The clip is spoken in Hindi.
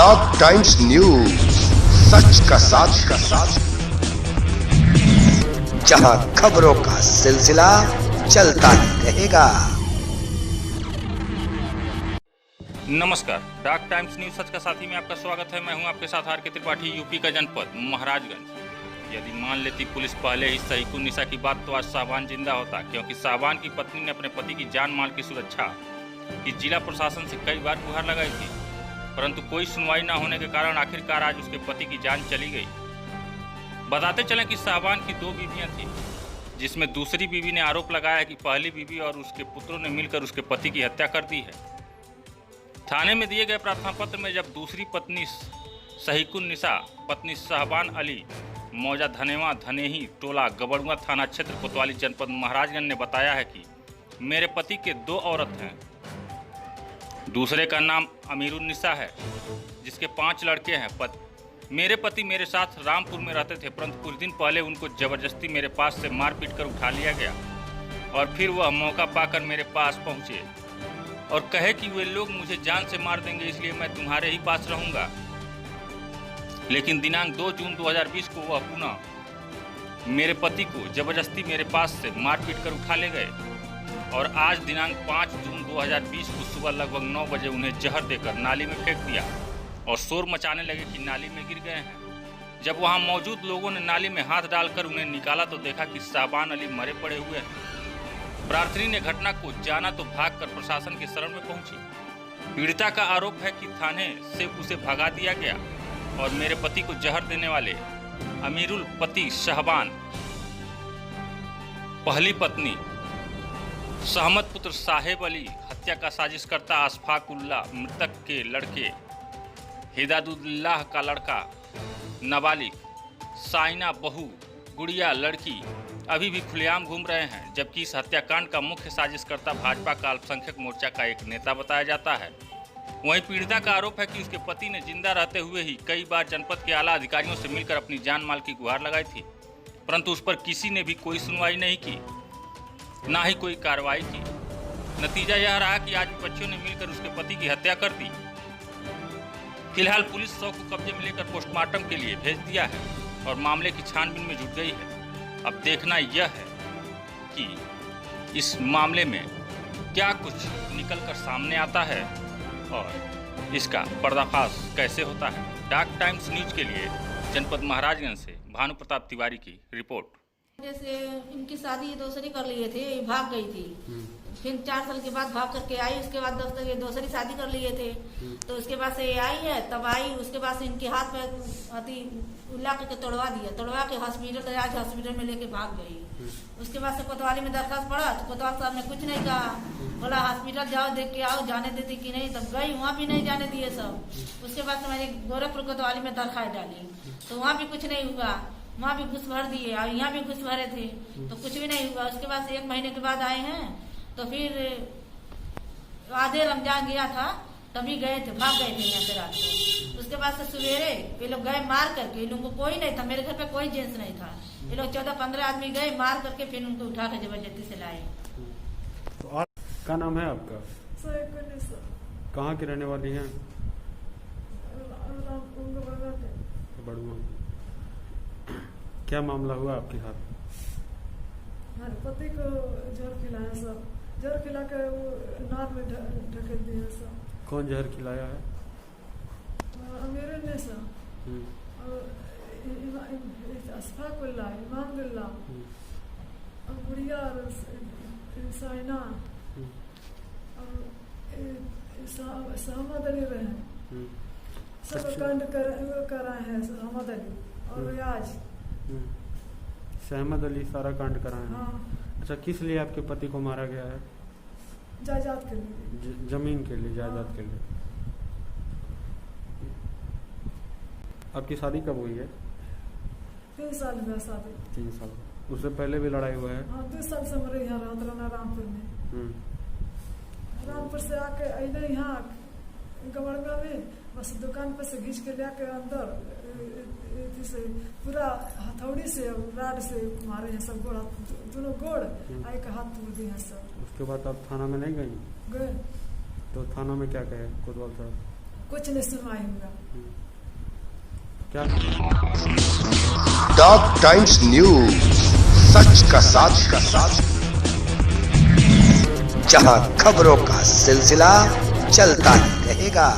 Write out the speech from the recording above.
टॉप टाइम्स न्यूज, सच का साथ, जहां खबरों का सिलसिला चलता ही रहेगा। नमस्कार, डॉक टाइम्स न्यूज सच का साथी में आपका स्वागत है। मैं हूं आपके साथ आर.के. त्रिपाठी। यूपी का जनपद महाराजगंज। यदि मान लेती पुलिस पहले ही सहीकुन निशा की बात, तो आज शाहबान जिंदा होता, क्योंकि शाहबान की पत्नी ने अपने पति की जान माल की सुरक्षा की जिला प्रशासन से कई बार गुहार लगाई थी, परंतु कोई सुनवाई न होने के कारण आखिरकार आज उसके पति की जान चली गई। बताते चलें कि शाहबान की 2 बीवियां थी, जिसमें दूसरी बीवी ने आरोप लगाया कि पहली बीवी और उसके पुत्रों ने मिलकर उसके पति की हत्या कर दी है। थाने में दिए गए प्रार्थना पत्र में जब दूसरी पत्नी सहीकुन निशा पत्नी शाहबान अली मौजा धनेवा धनेही टोला गबड़ुआ थाना क्षेत्र कोतवाली जनपद महाराजगंज ने बताया है कि मेरे पति के 2 औरत हैं। दूसरे का नाम अमीरुन निशा है, जिसके 5 लड़के हैं। मेरे पति मेरे साथ रामपुर में रहते थे, परंतु कुछ दिन पहले उनको जबरदस्ती मेरे पास से मार पीट कर उठा लिया गया और फिर वह मौका पाकर मेरे पास पहुंचे और कहे कि वे लोग मुझे जान से मार देंगे, इसलिए मैं तुम्हारे ही पास रहूंगा। लेकिन दिनांक 2 जून 2020 को वह पुनः मेरे पति को जबरदस्ती मेरे पास से मार पीट कर उठा ले गए और आज दिनांक 5 जून 2020 को सुबह लगभग 9 बजे उन्हें जहर देकर नाली में फेंक दिया और शोर मचाने लगे कि नाली में गिर गए हैं। जब वहां मौजूद लोगों ने नाली में हाथ डालकर उन्हें निकाला तो देखा कि शाहबान अली मरे पड़े हुए हैं। प्रार्थनी ने घटना को जाना तो भागकर प्रशासन के शरण में पहुंची। पीड़िता का आरोप है कि थाने से उसे भगा दिया गया और मेरे पति को जहर देने वाले अमीरुल पति शाहबान, पहली पत्नी सहमत पुत्र साहेब अली, हत्या का साजिशकर्ता अशफाकुल्ला, मृतक के लड़के हिदायतुल्लाह का लड़का नाबालिग, साइना बहू, गुड़िया लड़की अभी भी खुलेआम घूम रहे हैं, जबकि इस हत्याकांड का मुख्य साजिशकर्ता भाजपा का अल्पसंख्यक मोर्चा का एक नेता बताया जाता है। वहीं पीड़िता का आरोप है कि उसके पति ने जिंदा रहते हुए ही कई बार जनपद के आला अधिकारियों से मिलकर अपनी जान माल की गुहार लगाई थी, परंतु उस पर किसी ने भी कोई सुनवाई नहीं की, ना ही कोई कार्रवाई की। नतीजा यह रहा कि आज विपक्षियों ने मिलकर उसके पति की हत्या कर दी। फिलहाल पुलिस शव को कब्जे में लेकर पोस्टमार्टम के लिए भेज दिया है और मामले की छानबीन में जुट गई है। अब देखना यह है कि इस मामले में क्या कुछ निकलकर सामने आता है और इसका पर्दाफाश कैसे होता है। डॉक टाइम्स न्यूज के लिए जनपद महाराजगंज से भानु प्रताप तिवारी की रिपोर्ट। जैसे इनकी शादी दूसरी कर लिए थे, भाग गई थी, फिर 4 साल के बाद भाग करके आई। उसके बाद दूसरी शादी कर लिए थे, तो उसके बाद से आई है, तब आई। उसके बाद से इनके हाथ में अति उल्ला करके तोड़वा दिया, तोड़वा के हॉस्पिटल आज हॉस्पिटल में लेके भाग गई। उसके बाद से कोतवाली में दरखास्त पड़ा तो कोतवाल साहब ने कुछ नहीं कहा, बोला हॉस्पिटल जाओ देख के आओ, जाने देती कि नहीं। तब गई, वहाँ भी नहीं जाने दिए सब। उसके बाद से मैंने गोरखपुर कोतवाली में दरखास्त डाली, तो वहाँ भी कुछ नहीं हुआ, वहाँ भी घुस भर दिए और यहाँ भी घुस भरे थे, तो कुछ भी नहीं हुआ। उसके बाद से 1 महीने के बाद आए हैं, तो फिर आधे रमजान गया था तभी गए थे, भाग गए थे यहाँ से रात को। उसके बाद से सवेरे ये लोग गए मार करके, इन लोगों को कोई नहीं था, मेरे घर पे कोई जेंट्स नहीं था। ये लोग 14-15 आदमी गए मार करके, फिर उनको उठा कर जबरदस्ती से लाए। तो क्या नाम है आपका? कहाँ की रहने वाली हैं? बड़ुआ। क्या मामला हुआ आपके साथ? हमारे पति को जहर खिलाया, सब जहर खिला के वो नार में ढकेल दिया सब। कौन जहर खिलाया है? अमीर ने सब, और अशफाकुल्ला, इमामुल्ला, और गुड़िया, और साइना, और सहमद अली रहे, सब कांड कराए हैं सहमद अली और रियाज। सहमद अली सारा कांड कराए हैं। हाँ। अच्छा, किस लिए आपके पति को मारा गया है? जायदाद के लिए, जमीन के लिए, जायदाद हाँ। के लिए। आपकी शादी कब हुई है? 3 साल में शादी। 3 साल। उससे पहले भी लड़ाई हुआ है? हाँ, 2 साल से हमारे यहाँ रहते रहना रामपुर में। रामपुर से आके अने यहाँ गबड़गा में, बस दुकान पर से घींच के ले आके अंदर से पूरा हथौड़ी से राड से मारे हैं सब, गोड़ दोनों गोड़ आई का हाथ तोड़ दिए हैं सब। उसके बाद आप थाना में नहीं गई? गए। तो थाना में क्या कहे कोतवाल साहब? कुछ नहीं सुनवाई हुआ। क्या डॉग टाइम्स न्यूज, सच का साथ जहां खबरों का सिलसिला चलता ही रहेगा।